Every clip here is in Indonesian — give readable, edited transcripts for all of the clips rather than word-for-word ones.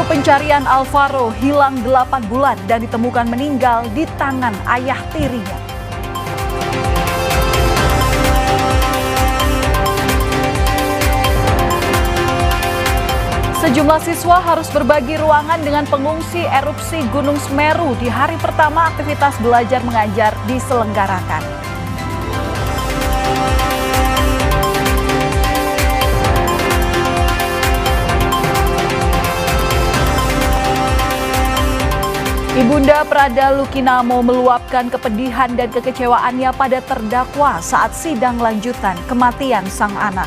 pencarian Alvaro hilang 8 bulan dan ditemukan meninggal di tangan ayah tirinya. Sejumlah siswa harus berbagi ruangan dengan pengungsi erupsi Gunung Semeru di hari pertama aktivitas belajar mengajar diselenggarakan. Ibunda Prada Lukinamo meluapkan kepedihan dan kekecewaannya pada terdakwa saat sidang lanjutan kematian sang anak.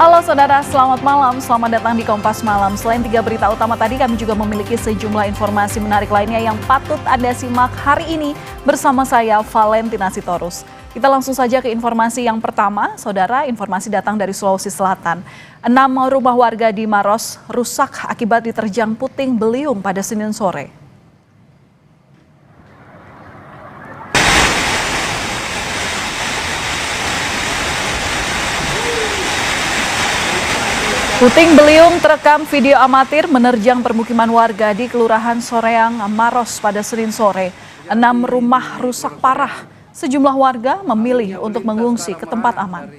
Halo saudara, selamat malam. Selamat datang di Kompas Malam. Selain 3 berita utama tadi, kami juga memiliki sejumlah informasi menarik lainnya yang patut Anda simak hari ini bersama saya, Valentina Sitorus. Kita langsung saja ke informasi yang pertama. Saudara, informasi datang dari Sulawesi Selatan. 6 rumah warga di Maros rusak akibat diterjang puting beliung pada Senin sore. Puting beliung terekam video amatir menerjang permukiman warga di Kelurahan Soreang, Maros pada Senin sore. 6 rumah rusak parah. Sejumlah warga memilih untuk mengungsi ke tempat aman.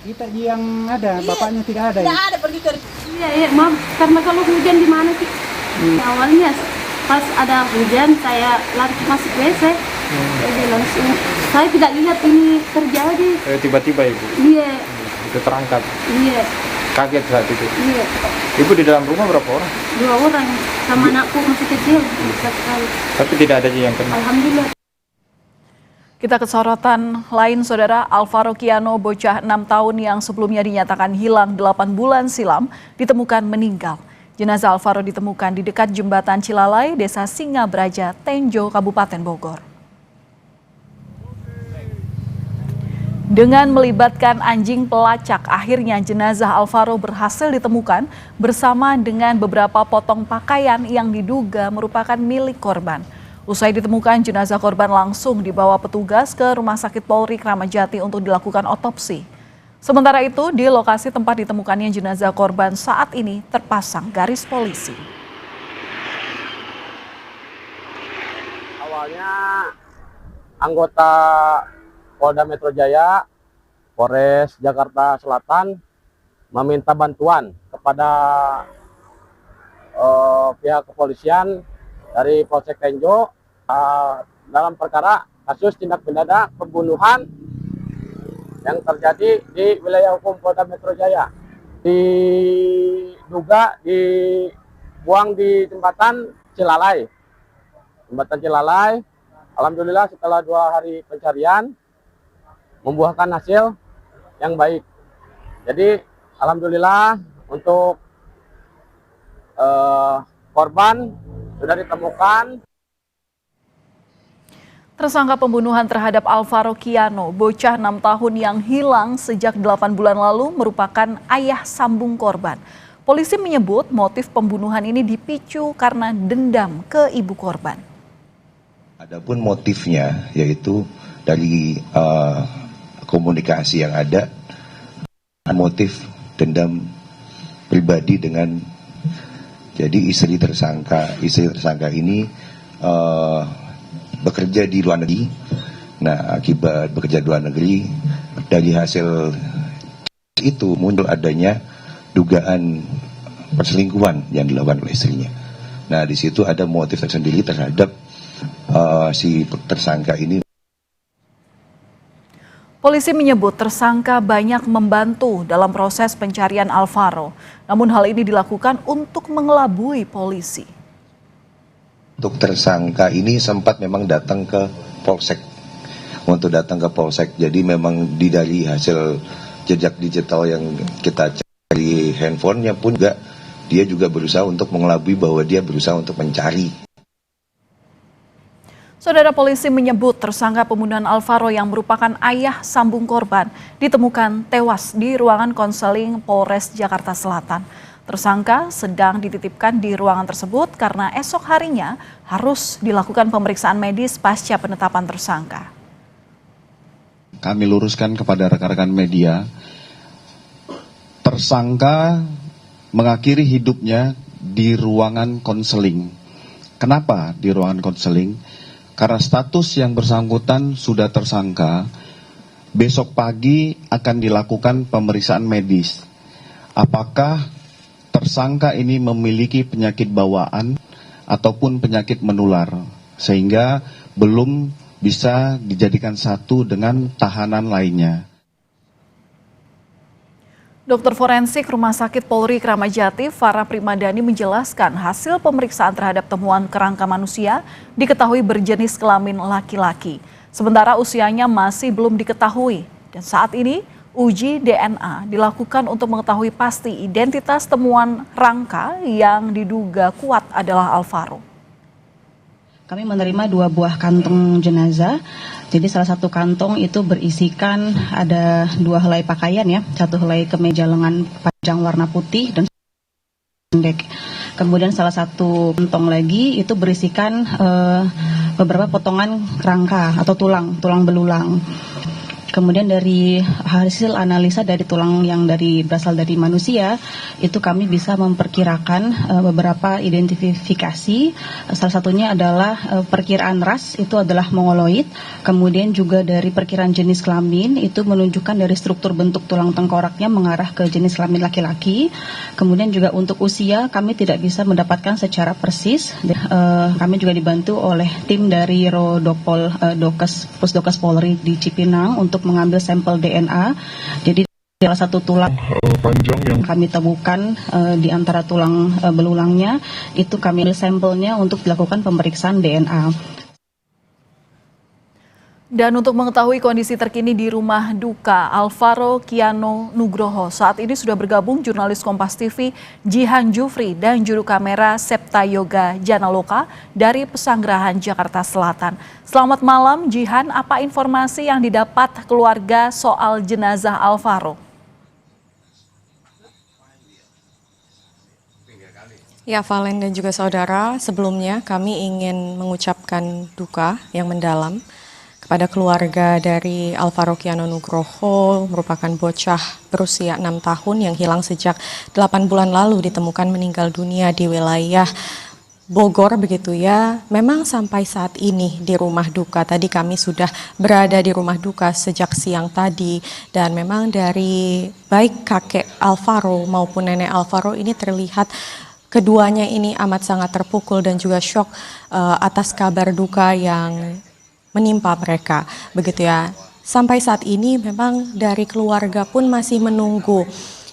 Kita yang ada, bapaknya tidak ada. Tidak ada pergi kerja. Iya, Mam. Karena kalau hujan di mana sih? Awalnya pas ada hujan saya lari masuk WC. Jadi langsung saya tidak lihat ini terjadi. Tiba-tiba Ibu? Iya. Itu terangkat? Iya. Kaget saat itu? Iya. Ibu di dalam rumah berapa orang? 2 orang, sama anakku masih kecil. Sekali. Tapi tidak ada yang kena? Alhamdulillah. Kita ke sorotan lain, saudara. Alvaro Kiano, bocah 6 tahun yang sebelumnya dinyatakan hilang 8 bulan silam, ditemukan meninggal. Jenazah Alvaro ditemukan di dekat jembatan Cilalai, Desa Singabraja, Tenjo, Kabupaten Bogor. Dengan melibatkan anjing pelacak, akhirnya jenazah Alvaro berhasil ditemukan bersama dengan beberapa potong pakaian yang diduga merupakan milik korban. Usai ditemukan, jenazah korban langsung dibawa petugas ke Rumah Sakit Polri Kramat Jati untuk dilakukan otopsi. Sementara itu, di lokasi tempat ditemukannya jenazah korban saat ini terpasang garis polisi. Awalnya anggota Polda Metro Jaya, Polres Jakarta Selatan meminta bantuan kepada pihak kepolisian dari Polsek Tenjo dalam perkara kasus tindak pidana pembunuhan yang terjadi di wilayah hukum Polda Metro Jaya. Diduga dibuang di jembatan Cilalai. Jembatan Cilalai, alhamdulillah setelah 2 hari pencarian membuahkan hasil yang baik. Jadi alhamdulillah untuk korban sudah ditemukan. Tersangka pembunuhan terhadap Alvaro Kiano, bocah 6 tahun yang hilang sejak 8 bulan lalu, merupakan ayah sambung korban. Polisi menyebut motif pembunuhan ini dipicu karena dendam ke ibu korban. Adapun motifnya yaitu dari komunikasi yang ada, motif dendam pribadi dengan jadi istri tersangka ini bekerja di luar negeri. Nah, akibat bekerja di luar negeri, dari hasil itu muncul adanya dugaan perselingkuhan yang dilakukan oleh istrinya. Nah, di situ ada motif tersendiri terhadap si tersangka ini. Polisi menyebut tersangka banyak membantu dalam proses pencarian Alvaro. Namun hal ini dilakukan untuk mengelabui polisi. Untuk tersangka ini sempat memang datang ke Polsek. Jadi memang dari hasil jejak digital yang kita cari handphonenya pun juga dia juga berusaha untuk mengelabui bahwa dia berusaha untuk mencari. Saudara, polisi menyebut tersangka pembunuhan Alvaro yang merupakan ayah sambung korban ditemukan tewas di ruangan konseling Polres Jakarta Selatan. Tersangka sedang dititipkan di ruangan tersebut karena esok harinya harus dilakukan pemeriksaan medis pasca penetapan tersangka. Kami luruskan kepada rekan-rekan media, tersangka mengakhiri hidupnya di ruangan konseling. Kenapa di ruangan konseling? Karena status yang bersangkutan sudah tersangka, besok pagi akan dilakukan pemeriksaan medis. Apakah tersangka ini memiliki penyakit bawaan ataupun penyakit menular, sehingga belum bisa dijadikan satu dengan tahanan lainnya. Dokter forensik Rumah Sakit Polri Kramat Jati, Farah Primadani menjelaskan hasil pemeriksaan terhadap temuan kerangka manusia diketahui berjenis kelamin laki-laki. Sementara usianya masih belum diketahui dan saat ini uji DNA dilakukan untuk mengetahui pasti identitas temuan rangka yang diduga kuat adalah Alvaro. Kami menerima 2 buah kantong jenazah. Jadi salah satu kantong itu berisikan ada 2 helai pakaian ya, 1 helai kemeja lengan panjang warna putih dan pendek. Kemudian salah satu kantong lagi itu berisikan beberapa potongan rangka atau tulang belulang. Kemudian dari hasil analisa dari tulang yang berasal dari manusia, itu kami bisa memperkirakan beberapa identifikasi. Salah satunya adalah perkiraan ras, itu adalah mongoloid. Kemudian juga dari perkiraan jenis kelamin, itu menunjukkan dari struktur bentuk tulang tengkoraknya mengarah ke jenis kelamin laki-laki. Kemudian juga untuk usia, kami tidak bisa mendapatkan secara persis. Kami juga dibantu oleh tim dari Rodopol Pusdokes Polri di Cipinang untuk mengambil sampel DNA. Jadi salah satu tulang panjang yang kami temukan di antara tulang belulangnya itu kami ambil sampelnya untuk dilakukan pemeriksaan DNA. Dan untuk mengetahui kondisi terkini di rumah duka Alvaro Kiano Nugroho, saat ini sudah bergabung jurnalis Kompas TV Jihan Jufri dan juru kamera Septa Yoga Janaloka dari Pesanggerahan Jakarta Selatan. Selamat malam Jihan, apa informasi yang didapat keluarga soal jenazah Alvaro? Ya, Valen dan juga saudara, sebelumnya kami ingin mengucapkan duka yang mendalam kepada keluarga dari Alvaro Kiano Nugroho, merupakan bocah berusia 6 tahun yang hilang sejak 8 bulan lalu ditemukan meninggal dunia di wilayah Bogor begitu ya. Memang sampai saat ini di rumah duka, tadi kami sudah berada di rumah duka sejak siang tadi, dan memang dari baik kakek Alvaro maupun nenek Alvaro ini terlihat keduanya ini amat sangat terpukul dan juga syok atas kabar duka yang menimpa mereka begitu ya. Sampai saat ini memang dari keluarga pun masih menunggu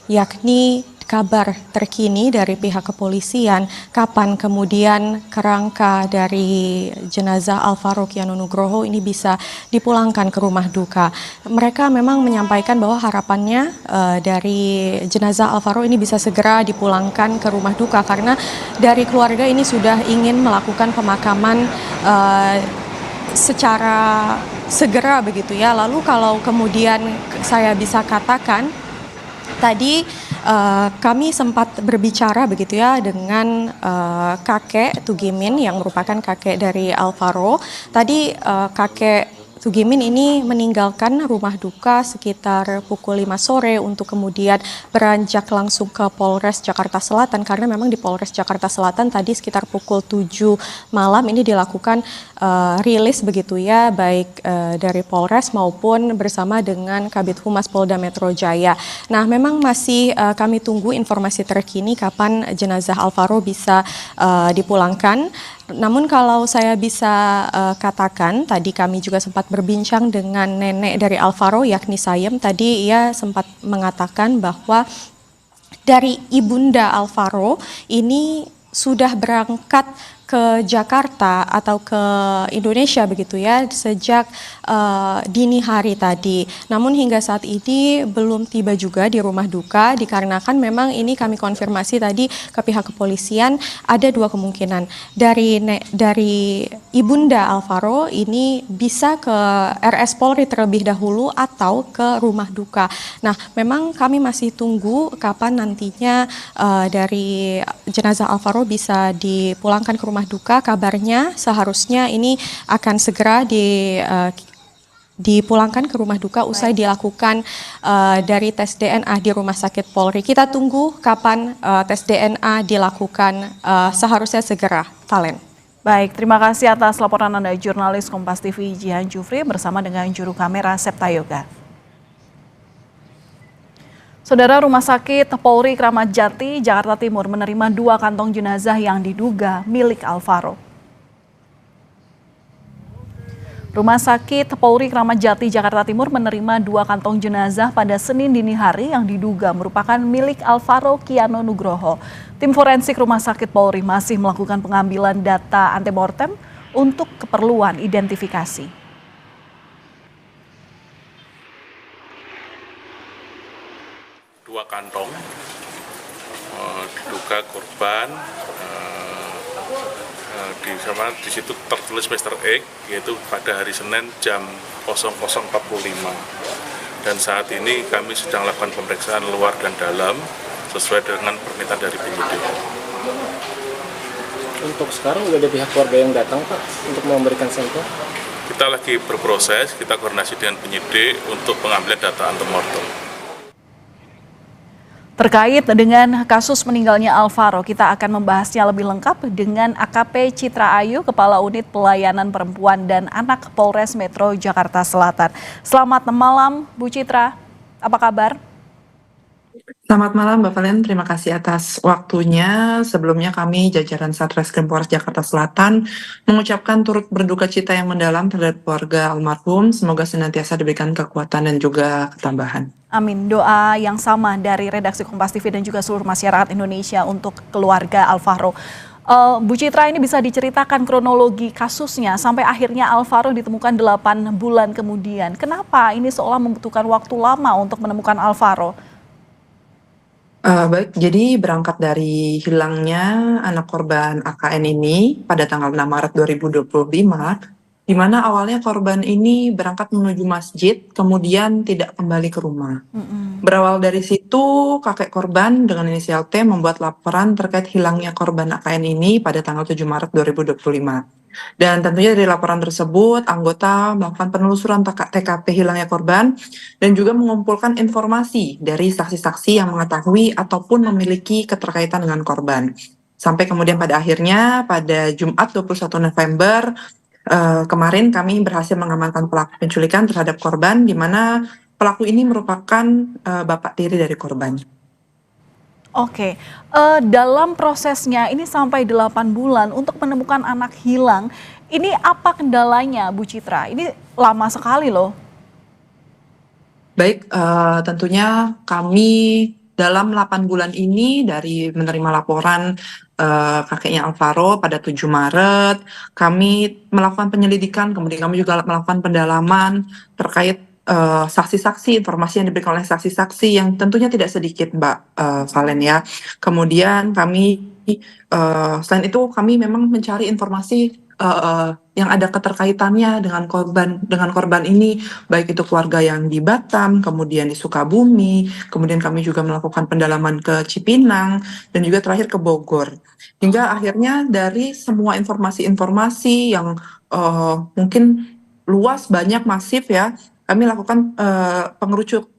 yakni kabar terkini dari pihak kepolisian kapan kemudian kerangka dari jenazah Alvaro Kiano Nugroho ini bisa dipulangkan ke rumah duka. Mereka memang menyampaikan bahwa harapannya dari jenazah Alvaro ini bisa segera dipulangkan ke rumah duka karena dari keluarga ini sudah ingin melakukan pemakaman secara segera begitu ya. Lalu kalau kemudian saya bisa katakan tadi kami sempat berbicara begitu ya dengan kakek Tugimin yang merupakan kakek dari Alvaro. Tadi kakek Tugimin ini meninggalkan rumah duka sekitar pukul 5 sore untuk kemudian beranjak langsung ke Polres Jakarta Selatan karena memang di Polres Jakarta Selatan tadi sekitar pukul 7 malam ini dilakukan rilis begitu ya, baik dari Polres maupun bersama dengan Kabid Humas Polda Metro Jaya. Nah, memang masih kami tunggu informasi terkini kapan jenazah Alvaro bisa dipulangkan. Namun kalau saya bisa katakan, tadi kami juga sempat berbincang dengan nenek dari Alvaro yakni Sayem. Tadi ia sempat mengatakan bahwa dari ibunda Alvaro ini sudah berangkat ke Jakarta atau ke Indonesia begitu ya sejak dini hari tadi. Namun hingga saat ini belum tiba juga di rumah duka dikarenakan memang ini kami konfirmasi tadi ke pihak kepolisian ada dua kemungkinan dari ibunda Alvaro ini bisa ke RS Polri terlebih dahulu atau ke rumah duka. Nah, memang kami masih tunggu kapan nantinya dari jenazah Alvaro bisa dipulangkan ke rumah duka. Kabarnya seharusnya ini akan segera dipulangkan ke rumah duka usai dilakukan dari tes DNA di Rumah Sakit Polri. Kita tunggu kapan tes DNA dilakukan, seharusnya segera. Valen. Baik, terima kasih atas laporan Anda jurnalis Kompas TV Jihan Jufri bersama dengan juru kamera Septa Yoga. Saudara, Rumah Sakit Polri Kramat Jati, Jakarta Timur menerima 2 kantong jenazah yang diduga milik Alvaro. Rumah Sakit Polri Kramat Jati, Jakarta Timur menerima 2 kantong jenazah pada Senin dini hari yang diduga merupakan milik Alvaro Kiano Nugroho. Tim forensik Rumah Sakit Polri masih melakukan pengambilan data antemortem untuk keperluan identifikasi. Dua kantong diduga korban di situ tertulis Mr. X, yaitu pada hari Senin jam 00.45, dan saat ini kami sedang lakukan pemeriksaan luar dan dalam sesuai dengan permintaan dari penyidik. Untuk sekarang sudah ada pihak keluarga yang datang Pak untuk memberikan sampel? Kita lagi berproses, kita koordinasi dengan penyidik untuk pengambilan data antemortem. Terkait dengan kasus meninggalnya Alvaro, kita akan membahasnya lebih lengkap dengan AKP Citra Ayu, Kepala Unit Pelayanan Perempuan dan Anak Polres Metro Jakarta Selatan. Selamat malam, Bu Citra. Apa kabar? Selamat malam Mbak Valen, terima kasih atas waktunya. Sebelumnya kami jajaran Satreskrim Polres Jakarta Selatan mengucapkan turut berduka cita yang mendalam terhadap keluarga almarhum. Semoga senantiasa diberikan kekuatan dan juga ketambahan. Amin. Doa yang sama dari redaksi Kompas TV dan juga seluruh masyarakat Indonesia untuk keluarga Alvaro. Bu Citra, ini bisa diceritakan kronologi kasusnya sampai akhirnya Alvaro ditemukan 8 bulan kemudian. Kenapa ini seolah membutuhkan waktu lama untuk menemukan Alvaro? Baik, jadi berangkat dari hilangnya anak korban AKN ini pada tanggal 6 Maret 2025, di mana awalnya korban ini berangkat menuju masjid, kemudian tidak kembali ke rumah. Berawal dari situ, kakek korban dengan inisial T membuat laporan terkait hilangnya korban AKN ini pada tanggal 7 Maret 2025. Dan tentunya dari laporan tersebut, anggota melakukan penelusuran TKP hilangnya korban dan juga mengumpulkan informasi dari saksi-saksi yang mengetahui ataupun memiliki keterkaitan dengan korban. Sampai kemudian pada akhirnya pada Jumat 21 November kemarin kami berhasil mengamankan pelaku penculikan terhadap korban, di mana pelaku ini merupakan bapak tiri dari korban. Oke, dalam prosesnya ini sampai 8 bulan untuk menemukan anak hilang, ini apa kendalanya Bu Citra? Ini lama sekali loh. Baik, tentunya kami dalam 8 bulan ini dari menerima laporan kakeknya Alvaro pada 7 Maret, kami melakukan penyelidikan, kemudian kami juga melakukan pendalaman terkait saksi-saksi, informasi yang diberikan oleh saksi-saksi yang tentunya tidak sedikit Mbak Valen ya. Kemudian kami selain itu kami memang mencari informasi yang ada keterkaitannya dengan korban ini, baik itu keluarga yang di Batam, kemudian di Sukabumi, kemudian kami juga melakukan pendalaman ke Cipinang dan juga terakhir ke Bogor. Hingga akhirnya dari semua informasi-informasi yang mungkin luas, banyak, masif ya, kami lakukan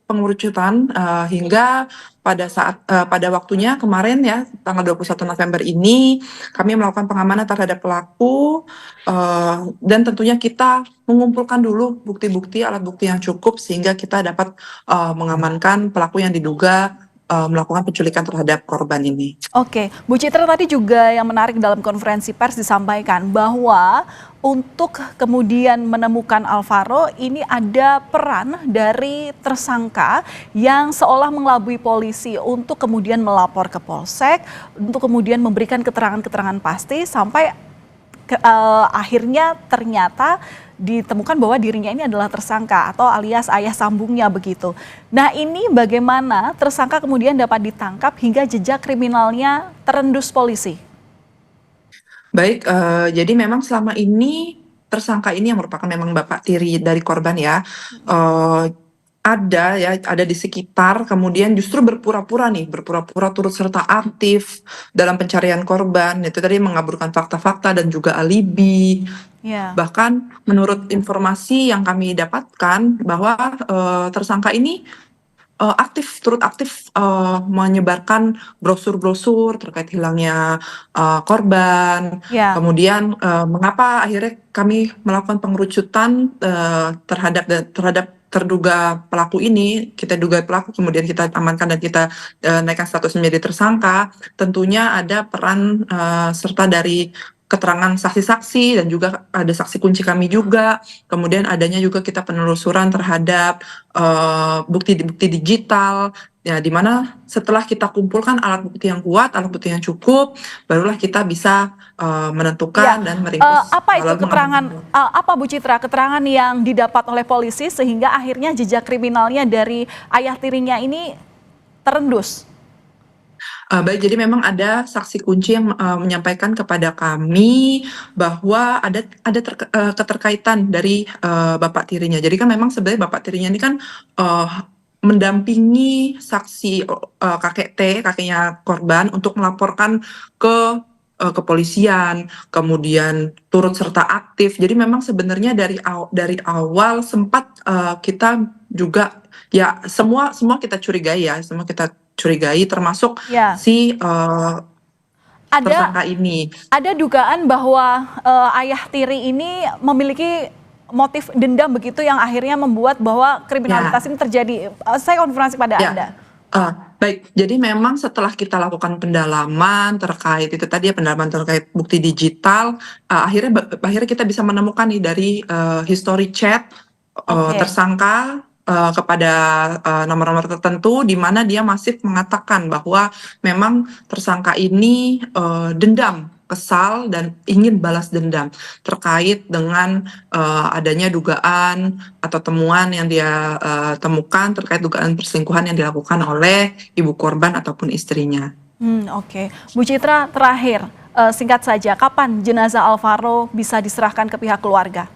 pengerucutan hingga pada waktunya kemarin ya tanggal 21 November ini kami melakukan pengamanan terhadap pelaku dan tentunya kita mengumpulkan dulu bukti-bukti, alat bukti yang cukup sehingga kita dapat mengamankan pelaku yang diduga melakukan penculikan terhadap korban ini. Oke, Bu Citra, tadi juga yang menarik dalam konferensi pers disampaikan bahwa untuk kemudian menemukan Alvaro ini ada peran dari tersangka yang seolah mengelabui polisi untuk kemudian melapor ke Polsek, untuk kemudian memberikan keterangan-keterangan pasti sampai akhirnya ternyata ditemukan bahwa dirinya ini adalah tersangka atau alias ayah sambungnya begitu. Nah, ini bagaimana tersangka kemudian dapat ditangkap hingga jejak kriminalnya terendus polisi? Baik, jadi memang selama ini tersangka ini yang merupakan memang bapak tiri dari korban ya, ada di sekitar, kemudian justru berpura-pura turut serta aktif dalam pencarian korban, itu tadi mengaburkan fakta-fakta dan juga alibi. Bahkan menurut informasi yang kami dapatkan bahwa tersangka ini turut aktif menyebarkan brosur-brosur terkait hilangnya korban. Kemudian mengapa akhirnya kami melakukan pengerucutan terhadap terduga pelaku ini, kita duga pelaku, kemudian kita amankan dan kita naikkan status menjadi tersangka. Tentunya ada peran serta dari keterangan saksi-saksi dan juga ada saksi kunci kami juga. Kemudian adanya juga kita penelusuran terhadap bukti-bukti digital, ya, di mana setelah kita kumpulkan alat bukti yang kuat, alat bukti yang cukup, barulah kita bisa menentukan dan meringkus. Apa itu keterangan, apa Bu Citra, keterangan yang didapat oleh polisi sehingga akhirnya jejak kriminalnya dari ayah tirinya ini terendus? Baik, jadi memang ada saksi kunci yang menyampaikan kepada kami bahwa ada keterkaitan dari bapak tirinya. Jadi kan memang sebenarnya bapak tirinya ini kan mendampingi saksi kakek T, kakeknya korban, untuk melaporkan ke kepolisian, kemudian turut serta aktif. Jadi memang sebenarnya dari awal sempat kita juga ya semua kita curigai ya, termasuk si tersangka ini. Ada dugaan bahwa ayah tiri ini memiliki motif dendam begitu yang akhirnya membuat bahwa kriminalitas ini terjadi. Saya konfirmasi pada Anda. Baik, jadi memang setelah kita lakukan pendalaman terkait itu tadi ya, pendalaman terkait bukti digital, akhirnya kita bisa menemukan nih dari history chat tersangka kepada nomor-nomor tertentu, di mana dia masih mengatakan bahwa memang tersangka ini dendam, kesal, dan ingin balas dendam terkait dengan adanya dugaan atau temuan yang dia temukan terkait dugaan perselingkuhan yang dilakukan oleh ibu korban ataupun istrinya. Oke. Bu Citra, terakhir singkat saja, kapan jenazah Alvaro bisa diserahkan ke pihak keluarga?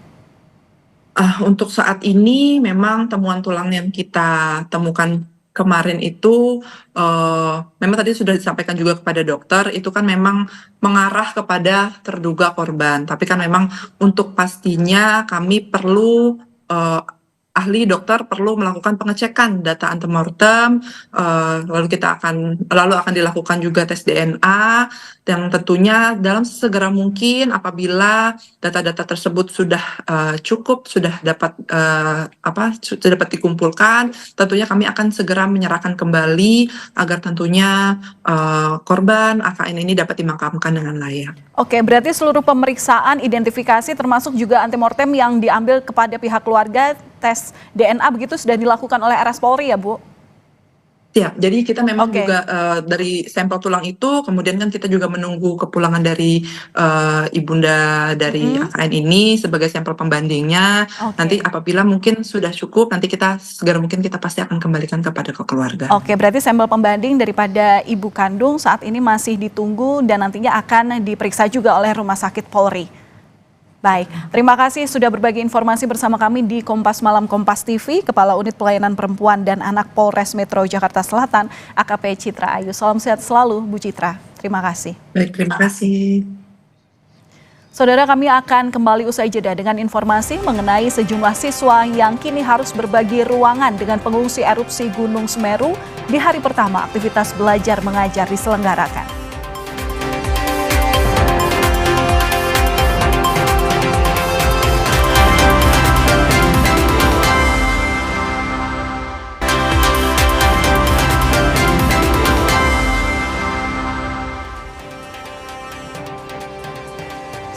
Untuk saat ini memang temuan tulang yang kita temukan kemarin itu memang tadi sudah disampaikan juga kepada dokter, itu kan memang mengarah kepada terduga korban. Tapi kan memang untuk pastinya kami perlu ahli dokter perlu melakukan pengecekan data antemortem, lalu akan dilakukan juga tes DNA, yang tentunya dalam segera mungkin apabila data-data tersebut sudah cukup, sudah dapat dikumpulkan, tentunya kami akan segera menyerahkan kembali agar tentunya korban AKN ini dapat dimakamkan dengan layak. Oke, berarti seluruh pemeriksaan identifikasi termasuk juga antemortem yang diambil kepada pihak keluarga, tes DNA begitu sudah dilakukan oleh RS Polri ya, Bu? Siap, jadi kita memang juga dari sampel tulang itu, kemudian kan kita juga menunggu kepulangan dari ibunda dari AKN ini sebagai sampel pembandingnya. Nanti apabila mungkin sudah cukup, nanti kita segera mungkin kita pasti akan kembalikan kepada keluarga. Oke, berarti sampel pembanding daripada ibu kandung saat ini masih ditunggu dan nantinya akan diperiksa juga oleh Rumah Sakit Polri. Baik, terima kasih sudah berbagi informasi bersama kami di Kompas Malam Kompas TV, Kepala Unit Pelayanan Perempuan dan Anak Polres Metro Jakarta Selatan, AKP Citra Ayu. Salam sehat selalu, Bu Citra. Terima kasih. Baik, terima kasih. Saudara, kami akan kembali usai jeda dengan informasi mengenai sejumlah siswa yang kini harus berbagi ruangan dengan pengungsi erupsi Gunung Semeru di hari pertama aktivitas belajar mengajar diselenggarakan.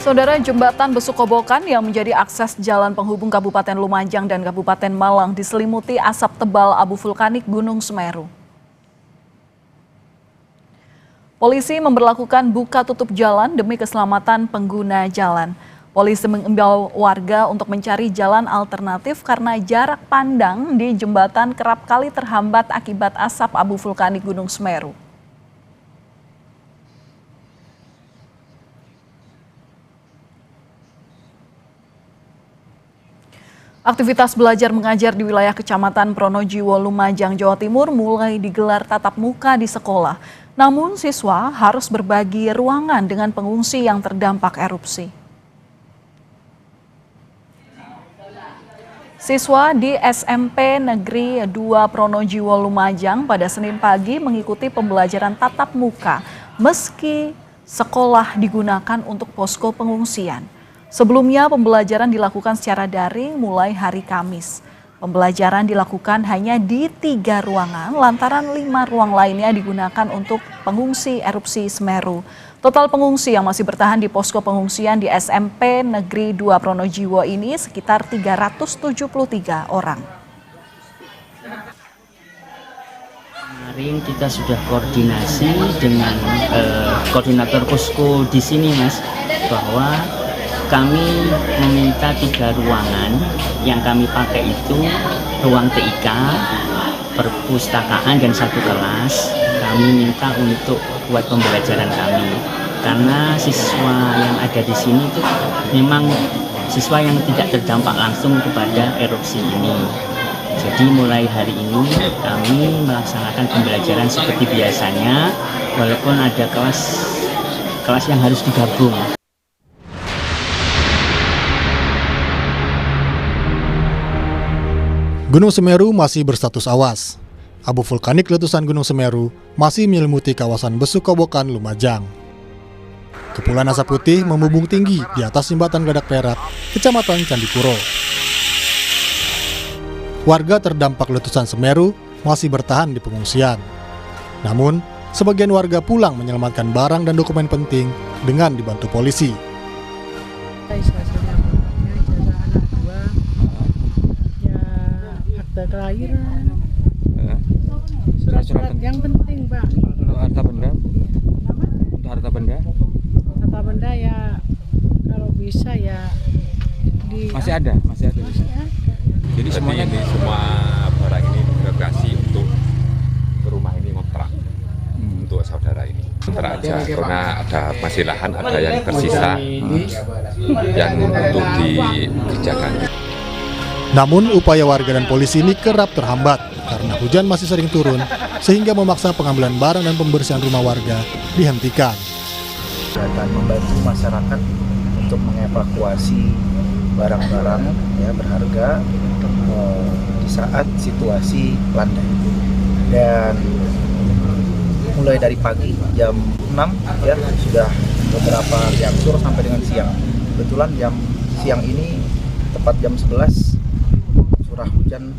Saudara, jembatan Besukobokan yang menjadi akses jalan penghubung Kabupaten Lumajang dan Kabupaten Malang diselimuti asap tebal abu vulkanik Gunung Semeru. Polisi memberlakukan buka tutup jalan demi keselamatan pengguna jalan. Polisi mengimbau warga untuk mencari jalan alternatif karena jarak pandang di jembatan kerap kali terhambat akibat asap abu vulkanik Gunung Semeru. Aktivitas belajar mengajar di wilayah Kecamatan Pronojiwo, Lumajang, Jawa Timur mulai digelar tatap muka di sekolah. Namun siswa harus berbagi ruangan dengan pengungsi yang terdampak erupsi. Siswa di SMP Negeri 2 Pronojiwo, Lumajang pada Senin pagi mengikuti pembelajaran tatap muka meski sekolah digunakan untuk posko pengungsian. Sebelumnya pembelajaran dilakukan secara daring mulai hari Kamis. Pembelajaran dilakukan hanya di 3 ruangan lantaran 5 ruang lainnya digunakan untuk pengungsi erupsi Semeru. Total pengungsi yang masih bertahan di posko pengungsian di SMP Negeri 2 Pronojiwo ini sekitar 373 orang. Kemarin kita sudah koordinasi dengan koordinator posko di sini, Mas, bahwa kami meminta 3 ruangan yang kami pakai itu ruang TIK, perpustakaan dan 1 kelas. Kami minta untuk buat pembelajaran kami karena siswa yang ada di sini itu memang siswa yang tidak terdampak langsung kepada erupsi ini. Jadi mulai hari ini kami melaksanakan pembelajaran seperti biasanya walaupun ada kelas yang harus digabung. Gunung Semeru masih berstatus awas. Abu vulkanik letusan Gunung Semeru masih menyelimuti kawasan Besukobokan, Lumajang. Kepulan asap putih membumbung tinggi di atas jembatan Gadak Perak, Kecamatan Candipuro. Warga terdampak letusan Semeru masih bertahan di pengungsian. Namun, sebagian warga pulang menyelamatkan barang dan dokumen penting dengan dibantu polisi. Kelahiran, surat-surat yang penting, Pak. Untuk harta benda? Untuk harta benda? Harta benda ya kalau bisa ya masih ada bisa. Jadi semuanya ini semua barang ini direkasi untuk ke rumah ini ngontrak untuk saudara ini. Ngontrak aja karena ada masih lahan, ada yang tersisa yang untuk dikerjakan. Namun upaya warga dan polisi ini kerap terhambat karena hujan masih sering turun sehingga memaksa pengambilan barang dan pembersihan rumah warga dihentikan. Dan membantu masyarakat untuk mengevakuasi barang-barang ya berharga di saat situasi landai. Dan mulai dari pagi jam 6 ya sudah beberapa diangsur sampai dengan siang. Kebetulan jam siang ini tepat jam 11 curah hujan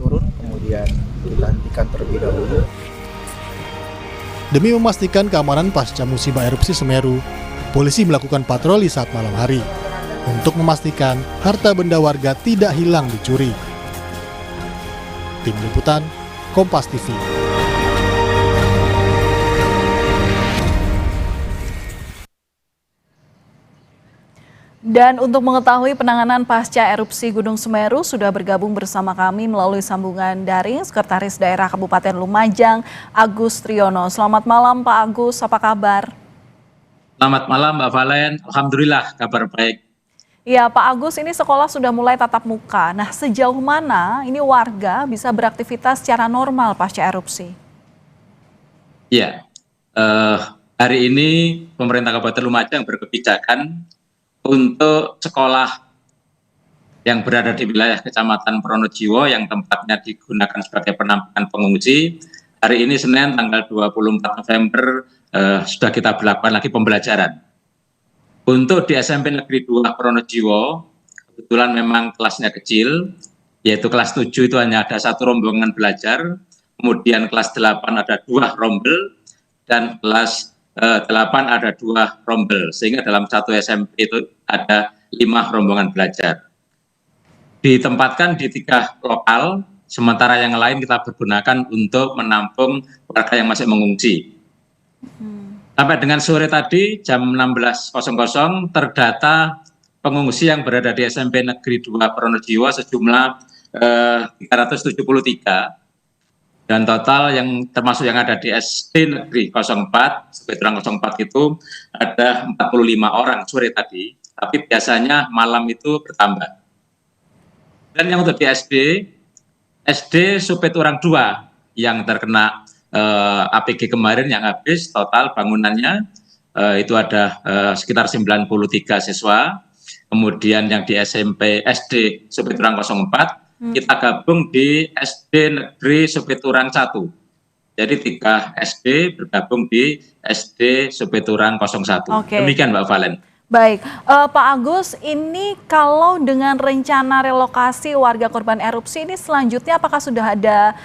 turun, kemudian kita hentikan terlebih dahulu. Demi memastikan keamanan pasca musibah erupsi Semeru, polisi melakukan patroli saat malam hari untuk memastikan harta benda warga tidak hilang dicuri. Tim Liputan, Kompas TV. Dan untuk mengetahui penanganan pasca erupsi Gunung Semeru sudah bergabung bersama kami melalui sambungan daring Sekretaris Daerah Kabupaten Lumajang, Agus Triyono. Selamat malam Pak Agus, apa kabar? Selamat malam Mbak Valen, Alhamdulillah kabar baik. Ya Pak Agus, ini sekolah sudah mulai tatap muka. Nah sejauh mana ini warga bisa beraktivitas secara normal pasca erupsi? Ya, hari ini pemerintah Kabupaten Lumajang berkebijakan untuk sekolah yang berada di wilayah Kecamatan Pronojiwo yang tempatnya digunakan sebagai penampungan pengungsi. Hari ini Senin tanggal 24 November sudah kita berlakukan lagi pembelajaran. Untuk di SMP Negeri 2 Pronojiwo, kebetulan memang kelasnya kecil, yaitu kelas 7 itu hanya ada 1 rombongan belajar, kemudian kelas 8 ada 2 rombel, dan kelas 8 ada 2 rombel, sehingga dalam satu SMP itu ada 5 rombongan belajar. Ditempatkan di 3 lokal, sementara yang lain kita pergunakan untuk menampung warga yang masih mengungsi. Sampai dengan sore tadi jam 16.00 terdata pengungsi yang berada di SMP Negeri 2 Pronojiwo sejumlah 373 dan total yang termasuk yang ada di SD Negeri 04 Supeturang 04 itu ada 45 orang sore tadi, tapi biasanya malam itu bertambah. Dan yang untuk di SD Supeturang 2 yang terkena APG kemarin yang habis total bangunannya itu ada sekitar 93 siswa. Kemudian yang di SD Supeturang 04 kita gabung di SD Negeri Supeturang 1. Jadi 3 SD bergabung di SD Supeturang 01. Demikian Mbak Valen. Baik, Pak Agus, ini kalau dengan rencana relokasi warga korban erupsi ini selanjutnya apakah sudah ada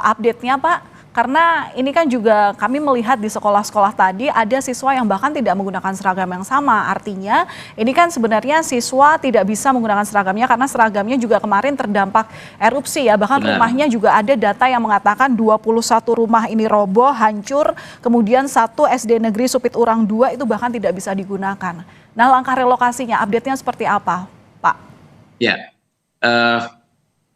update-nya Pak? Karena ini kan juga kami melihat di sekolah-sekolah tadi ada siswa yang bahkan tidak menggunakan seragam yang sama. Artinya ini kan sebenarnya siswa tidak bisa menggunakan seragamnya karena seragamnya juga kemarin terdampak erupsi ya. Bahkan rumahnya juga ada data yang mengatakan 21 rumah ini roboh, hancur. Kemudian 1 SD Negeri Supeturang 2 itu bahkan tidak bisa digunakan. Nah langkah relokasinya, update-nya seperti apa Pak? Ya,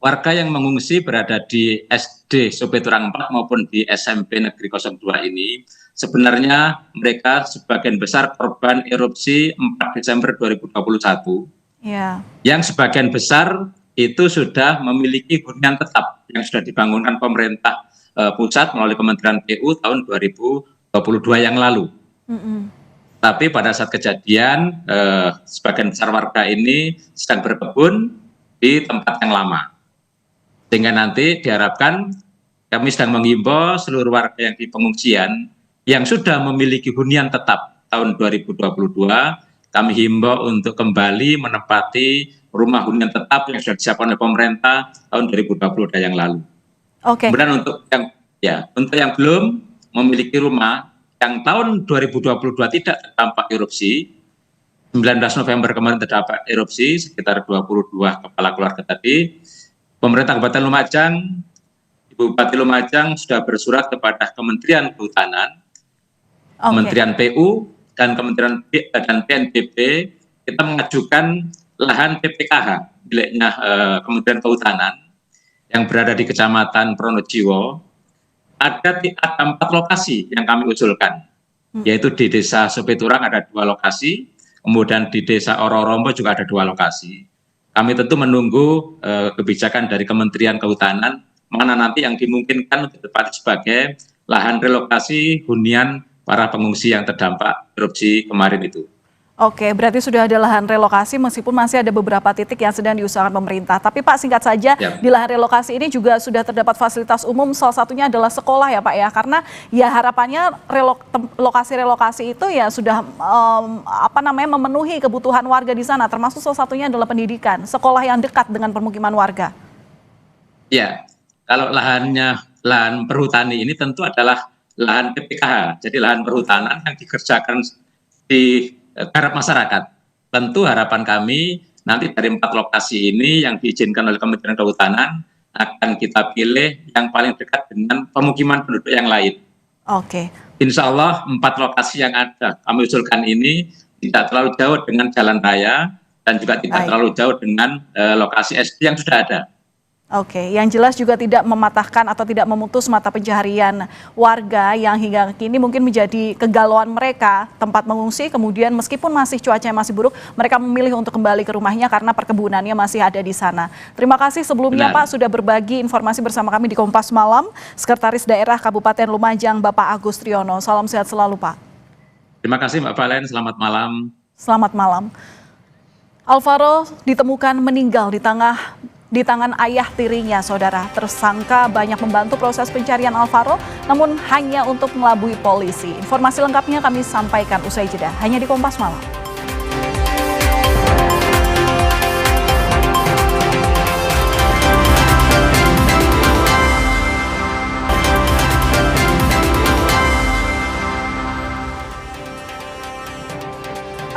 warga yang mengungsi berada di SD Supeturang 4 maupun di SMP Negeri 02 ini sebenarnya mereka sebagian besar korban erupsi 4 Desember 2021. Ya. Yang sebagian besar itu sudah memiliki hunian tetap yang sudah dibangunkan pemerintah pusat melalui Kementerian PU tahun 2022 yang lalu. Tapi pada saat kejadian sebagian besar warga ini sedang berkebun di tempat yang lama. Sehingga nanti diharapkan kami sedang menghimbau seluruh warga yang di pengungsian yang sudah memiliki hunian tetap tahun 2022, kami himbau untuk kembali menempati rumah hunian tetap yang sudah disiapkan oleh pemerintah tahun 2020 yang lalu. Kemudian untuk yang belum memiliki rumah yang tahun 2022 tidak terdampak erupsi, 19 November kemarin terdampak erupsi sekitar 22 kepala keluarga tadi. Pemerintah Kabupaten Lumajang, Ibu Bupati Lumajang sudah bersurat kepada Kementerian Kehutanan, Kementerian PU, dan Kementerian dan PNBP. Kita mengajukan lahan PPKH miliknya Kementerian Kehutanan yang berada di Kecamatan Pronojiwo. Ada 4 lokasi yang kami usulkan, yaitu di Desa Supeturang ada 2 lokasi, kemudian di Desa Ororombo juga ada 2 lokasi. Kami tentu menunggu kebijakan dari Kementerian Kehutanan mana nanti yang dimungkinkan untuk ditempati sebagai lahan relokasi hunian para pengungsi yang terdampak erupsi kemarin itu. Oke, berarti sudah ada lahan relokasi meskipun masih ada beberapa titik yang sedang diusahakan pemerintah. Tapi Pak, singkat saja, di lahan relokasi ini juga sudah terdapat fasilitas umum, salah satunya adalah sekolah ya Pak ya, karena ya harapannya lokasi-relokasi itu ya sudah memenuhi kebutuhan warga di sana, termasuk salah satunya adalah pendidikan, sekolah yang dekat dengan permukiman warga. Ya, kalau lahan perhutani ini tentu adalah lahan PPKH, jadi lahan perhutanan yang dikerjakan di garap masyarakat. Tentu harapan kami nanti dari 4 lokasi ini yang diizinkan oleh Kementerian Kehutanan akan kita pilih yang paling dekat dengan pemukiman penduduk yang lain. Insya Allah 4 lokasi yang ada kami usulkan ini tidak terlalu jauh dengan jalan raya dan juga tidak terlalu jauh dengan lokasi SD yang sudah ada. Yang jelas juga tidak mematahkan atau tidak memutus mata pencaharian warga yang hingga kini mungkin menjadi kegalauan mereka tempat mengungsi, kemudian meskipun cuacanya masih buruk, mereka memilih untuk kembali ke rumahnya karena perkebunannya masih ada di sana. Terima kasih sebelumnya Pak sudah berbagi informasi bersama kami di Kompas Malam, Sekretaris Daerah Kabupaten Lumajang Bapak Agus Triyono. Salam sehat selalu Pak. Terima kasih Mbak Valen, selamat malam. Selamat malam. Alvaro ditemukan meninggal di tangan ayah tirinya, saudara. Tersangka banyak membantu proses pencarian Alvaro, namun hanya untuk mengelabui polisi. Informasi lengkapnya kami sampaikan usai jeda, hanya di Kompas Malam.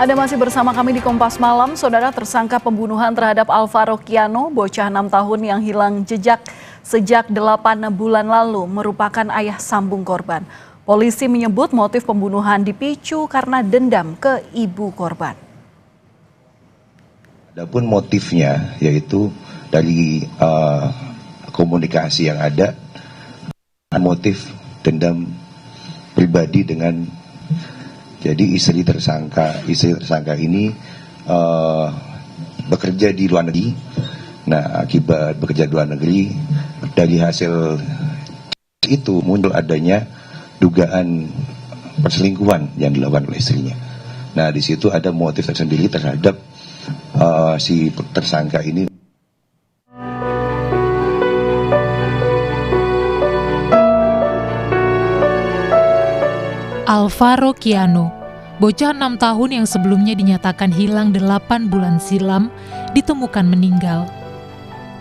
Anda masih bersama kami di Kompas Malam, saudara. Tersangka pembunuhan terhadap Alvaro Kiano, bocah 6 tahun yang hilang jejak sejak 8 bulan lalu, merupakan ayah sambung korban. Polisi menyebut motif pembunuhan dipicu karena dendam ke ibu korban. Adapun motifnya yaitu dari komunikasi yang ada, motif dendam pribadi dengan jadi istri tersangka ini bekerja di luar negeri. Nah, akibat bekerja di luar negeri, dari hasil itu muncul adanya dugaan perselingkuhan yang dilakukan oleh istrinya. Nah, di situ ada motif tersendiri terhadap si tersangka ini. Alvaro Kiano, bocah 6 tahun yang sebelumnya dinyatakan hilang 8 bulan silam, ditemukan meninggal.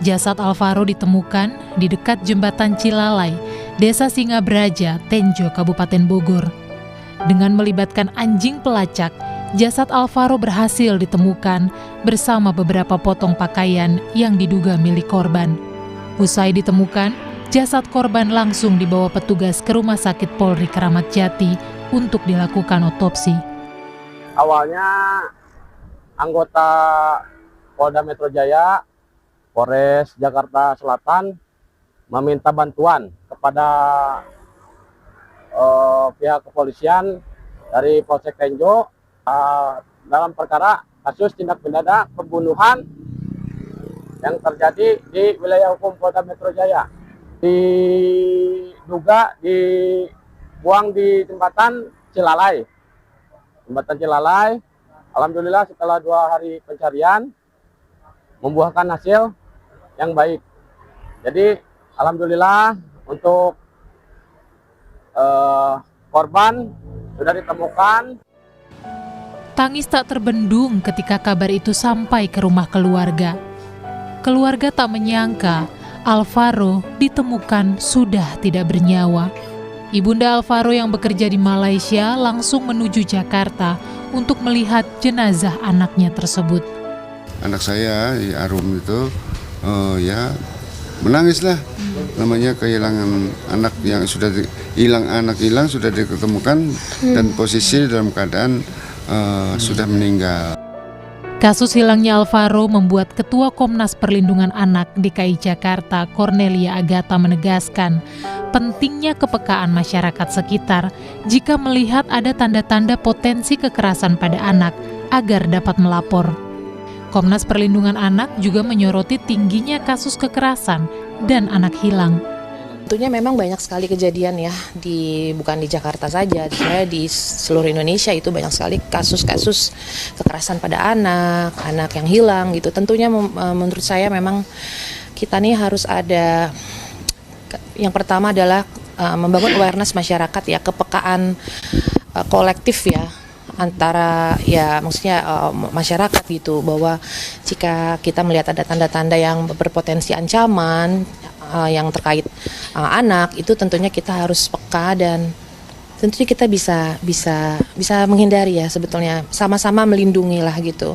Jasad Alvaro ditemukan di dekat jembatan Cilalai, Desa Singabraja, Tenjo, Kabupaten Bogor. Dengan melibatkan anjing pelacak, jasad Alvaro berhasil ditemukan bersama beberapa potong pakaian yang diduga milik korban. Usai ditemukan, jasad korban langsung dibawa petugas ke Rumah Sakit Polri Kramat Jati untuk dilakukan otopsi. Awalnya anggota Polda Metro Jaya, Polres Jakarta Selatan meminta bantuan kepada pihak kepolisian dari Polsek Tenjo dalam perkara kasus tindak pidana pembunuhan yang terjadi di wilayah hukum Polda Metro Jaya. Diduga dibuang di jembatan Cilalai. Jembatan Cilalai, alhamdulillah setelah 2 hari pencarian membuahkan hasil yang baik. Jadi alhamdulillah untuk korban sudah ditemukan. Tangis tak terbendung ketika kabar itu sampai ke rumah keluarga. Keluarga tak menyangka Alvaro ditemukan sudah tidak bernyawa. Ibunda Alvaro yang bekerja di Malaysia langsung menuju Jakarta untuk melihat jenazah anaknya tersebut. Anak saya, Arum itu, ya menangislah. Namanya kehilangan anak yang sudah hilang sudah diketemukan dan posisi dalam keadaan sudah meninggal. Kasus hilangnya Alvaro membuat Ketua Komnas Perlindungan Anak DKI Jakarta, Cornelia Agatha menegaskan pentingnya kepekaan masyarakat sekitar jika melihat ada tanda-tanda potensi kekerasan pada anak agar dapat melapor. Komnas Perlindungan Anak juga menyoroti tingginya kasus kekerasan dan anak hilang. Tentunya memang banyak sekali kejadian ya, bukan di Jakarta saja, sebenarnya di seluruh Indonesia itu banyak sekali kasus-kasus kekerasan pada anak yang hilang gitu. Tentunya menurut saya memang kita nih harus ada, yang pertama adalah membangun awareness masyarakat ya, kepekaan kolektif ya, antara ya maksudnya masyarakat gitu, bahwa jika kita melihat ada tanda-tanda yang berpotensi ancaman yang terkait anak, itu tentunya kita harus peka dan tentunya kita bisa menghindari ya, sebetulnya sama-sama melindungi lah gitu.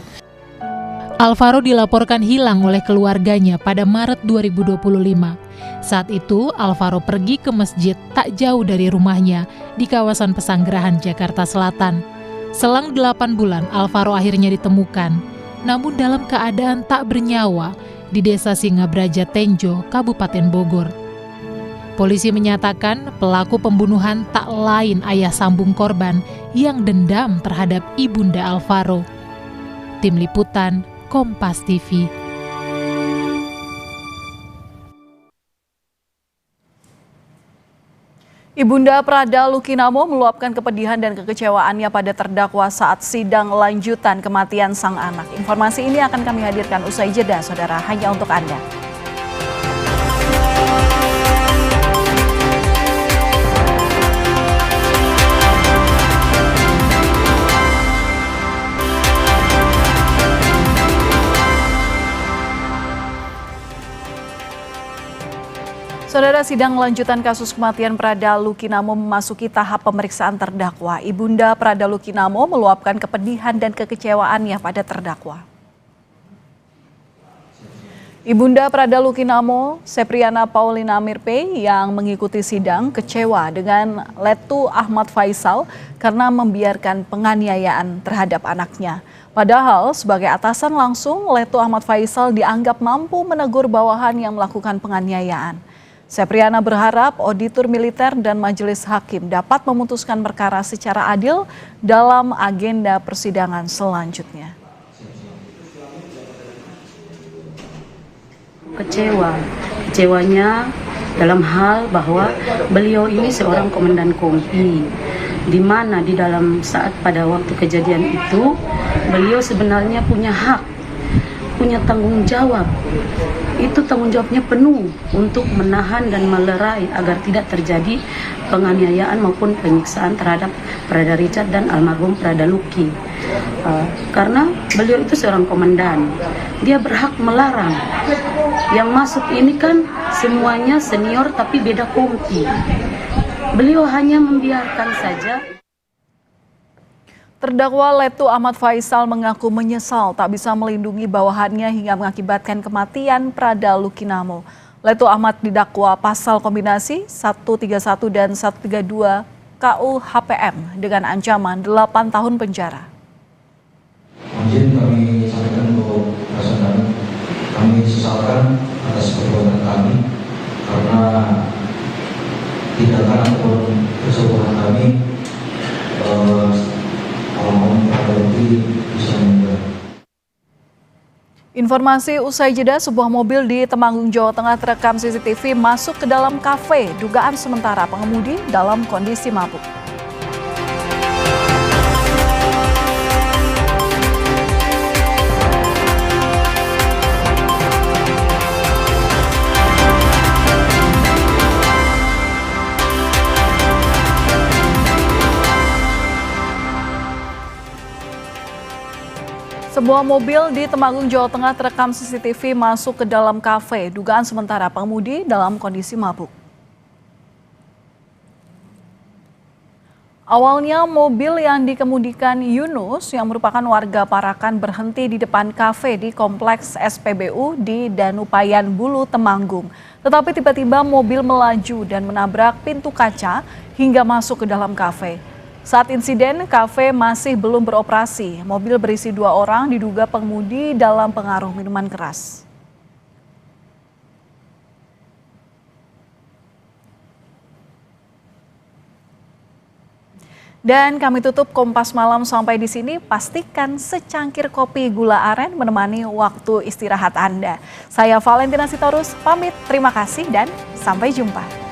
Alvaro dilaporkan hilang oleh keluarganya pada Maret 2025. Saat itu Alvaro pergi ke masjid tak jauh dari rumahnya di kawasan Pesanggerahan, Jakarta Selatan. Selang 8 bulan Alvaro akhirnya ditemukan, namun dalam keadaan tak bernyawa di Desa Singabraja Tenjo, Kabupaten Bogor. Polisi menyatakan pelaku pembunuhan tak lain ayah sambung korban yang dendam terhadap ibunda Alvaro. Tim Liputan, Kompas TV. Ibunda Prada Lukinamo meluapkan kepedihan dan kekecewaannya pada terdakwa saat sidang lanjutan kematian sang anak. Informasi ini akan kami hadirkan usai jeda, saudara, hanya untuk Anda. Saudara, sidang lanjutan kasus kematian Prada Lukinamo memasuki tahap pemeriksaan terdakwa. Ibunda Prada Lukinamo meluapkan kepedihan dan kekecewaannya pada terdakwa. Ibunda Prada Lukinamo, Sepriana Paulina Amirpe yang mengikuti sidang kecewa dengan Letu Ahmad Faisal karena membiarkan penganiayaan terhadap anaknya. Padahal sebagai atasan langsung, Letu Ahmad Faisal dianggap mampu menegur bawahan yang melakukan penganiayaan. Sepriana berharap auditor militer dan majelis hakim dapat memutuskan perkara secara adil dalam agenda persidangan selanjutnya. Kecewanya dalam hal bahwa beliau ini seorang komandan kompi, di mana di dalam saat pada waktu kejadian itu beliau sebenarnya punya hak, punya tanggung jawab. Itu tanggung jawabnya penuh untuk menahan dan melerai agar tidak terjadi penganiayaan maupun penyiksaan terhadap Prada Richard dan almarhum Prada Luki. Karena beliau itu seorang komandan, dia berhak melarang. Yang masuk ini kan semuanya senior tapi beda kompi. Beliau hanya membiarkan saja. Terdakwa Letu Ahmad Faisal mengaku menyesal tak bisa melindungi bawahannya hingga mengakibatkan kematian Prada Lukinamo. Letu Ahmad didakwa pasal kombinasi 131 dan 132 KUHPM dengan ancaman 8 tahun penjara. Izin kami sampaikan untuk persidangan, kami sesalkan atas perbuatan kami karena tindakan ataupun kesalahan kami Informasi usai jeda, sebuah mobil di Temanggung, Jawa Tengah terekam CCTV masuk ke dalam kafe. Dugaan sementara pengemudi dalam kondisi mabuk. Sebuah mobil di Temanggung, Jawa Tengah terekam CCTV masuk ke dalam kafe. Dugaan sementara pengemudi dalam kondisi mabuk. Awalnya mobil yang dikemudikan Yunus yang merupakan warga Parakan berhenti di depan kafe di kompleks SPBU di Danupayan Bulu, Temanggung. Tetapi tiba-tiba mobil melaju dan menabrak pintu kaca hingga masuk ke dalam kafe. Saat insiden, kafe masih belum beroperasi. Mobil berisi 2 orang diduga pengemudi dalam pengaruh minuman keras. Dan kami tutup Kompas Malam sampai di sini. Pastikan secangkir kopi gula aren menemani waktu istirahat Anda. Saya Valentina Sitorus, pamit. Terima kasih dan sampai jumpa.